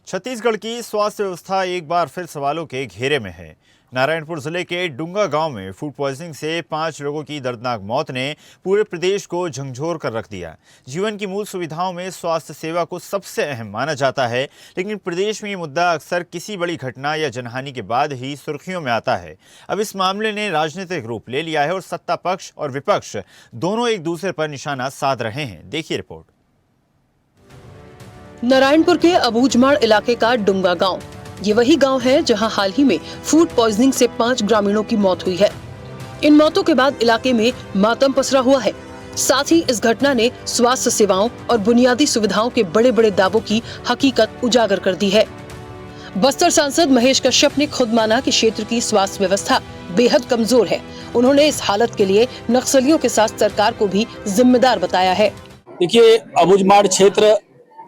छत्तीसगढ़ की स्वास्थ्य व्यवस्था एक बार फिर सवालों के घेरे में है। नारायणपुर जिले के डुंगा गांव में फूड पॉइजनिंग से 5 लोगों की दर्दनाक मौत ने पूरे प्रदेश को झकझोर कर रख दिया। जीवन की मूल सुविधाओं में स्वास्थ्य सेवा को सबसे अहम माना जाता है, लेकिन प्रदेश में ये मुद्दा अक्सर किसी बड़ी घटना या जनहानि के बाद ही सुर्खियों में आता है। अब इस मामले ने राजनीतिक रूप ले लिया है और सत्ता पक्ष और विपक्ष दोनों एक दूसरे पर निशाना साध रहे हैं। देखिए रिपोर्ट। नारायणपुर के अबूझमाड़ इलाके का डुंगा गांव, ये वही गांव है जहां हाल ही में फूड पॉइजनिंग से 5 ग्रामीणों की मौत हुई है। इन मौतों के बाद इलाके में मातम पसरा हुआ है। साथ ही इस घटना ने स्वास्थ्य सेवाओं और बुनियादी सुविधाओं के बड़े बड़े दावों की हकीकत उजागर कर दी है। बस्तर सांसद महेश कश्यप ने खुद माना कि क्षेत्र की स्वास्थ्य व्यवस्था बेहद कमजोर है। उन्होंने इस हालत के लिए नक्सलियों के साथ सरकार को भी जिम्मेदार बताया है। देखिए, अबूझमाड़ क्षेत्र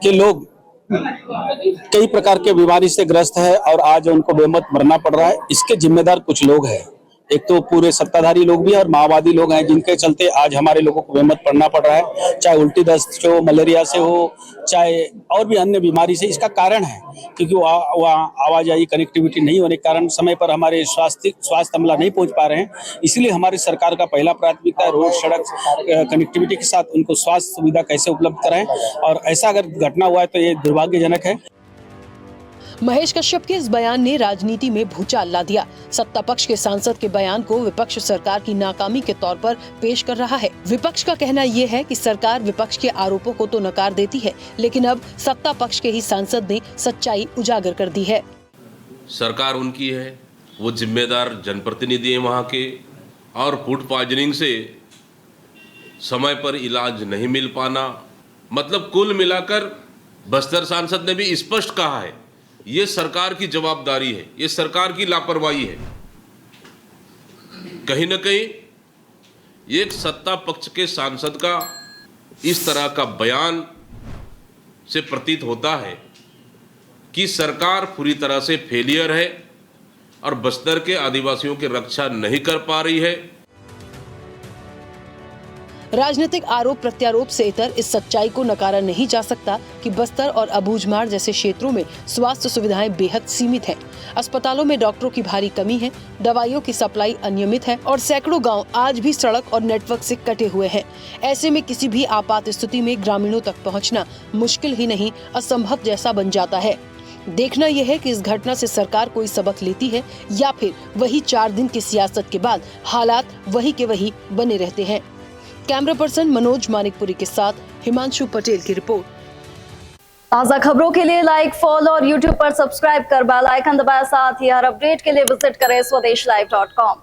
के लोग कई प्रकार के बीमारी से ग्रस्त है और आज उनको बेमौत मरना पड़ रहा है। इसके जिम्मेदार कुछ लोग हैं, एक तो पूरे सत्ताधारी लोग भी और माओवादी लोग हैं, जिनके चलते आज हमारे लोगों को बेमौत पड़ना पड़ रहा है। चाहे उल्टी दस्त से हो, मलेरिया से हो, चाहे और भी अन्य बीमारी से। इसका कारण है क्योंकि वहाँ आवाजाही कनेक्टिविटी नहीं होने के कारण समय पर हमारे स्वास्थ्य अमला नहीं पहुंच पा रहे हैं। इसलिए हमारी सरकार का पहला प्राथमिकता है रोड सड़क कनेक्टिविटी के साथ उनको स्वास्थ्य सुविधा कैसे उपलब्ध कराएं, और ऐसा अगर घटना हुआ है तो ये दुर्भाग्यजनक है। महेश कश्यप के इस बयान ने राजनीति में भूचाल ला दिया। सत्ता पक्ष के सांसद के बयान को विपक्ष सरकार की नाकामी के तौर पर पेश कर रहा है। विपक्ष का कहना ये है कि सरकार विपक्ष के आरोपों को तो नकार देती है, लेकिन अब सत्ता पक्ष के ही सांसद ने सच्चाई उजागर कर दी है। सरकार उनकी है, वो जिम्मेदार जनप्रतिनिधि है वहाँ के, और फूड पॉइजनिंग से समय पर इलाज नहीं मिल पाना, मतलब कुल मिलाकर बस्तर सांसद ने भी स्पष्ट कहा है ये सरकार की जवाबदारी है, ये सरकार की लापरवाही है। कहीं न कहीं एक सत्ता पक्ष के सांसद का इस तरह का बयान से प्रतीत होता है कि सरकार पूरी तरह से फेलियर है और बस्तर के आदिवासियों की रक्षा नहीं कर पा रही है। राजनीतिक आरोप प्रत्यारोप से इतर इस सच्चाई को नकारा नहीं जा सकता कि बस्तर और अबूझमाड़ जैसे क्षेत्रों में स्वास्थ्य सुविधाएं बेहद सीमित हैं। अस्पतालों में डॉक्टरों की भारी कमी है, दवाइयों की सप्लाई अनियमित है और सैकड़ों गांव आज भी सड़क और नेटवर्क से कटे हुए हैं। ऐसे में किसी भी आपात स्थिति में ग्रामीणों तक पहुँचना मुश्किल ही नहीं असंभव जैसा बन जाता है। देखना यह है कि इस घटना से सरकार कोई सबक लेती है या फिर वही 4 दिन की सियासत के बाद हालात वही के वही बने रहते हैं। कैमरा पर्सन मनोज मानिकपुरी के साथ हिमांशु पटेल की रिपोर्ट। ताज़ा खबरों के लिए लाइक, फॉलो और यूट्यूब पर सब्सक्राइब कर बेल आइकन दबाएं। साथ ही हर अपडेट के लिए विजिट करें swedeshlive.com।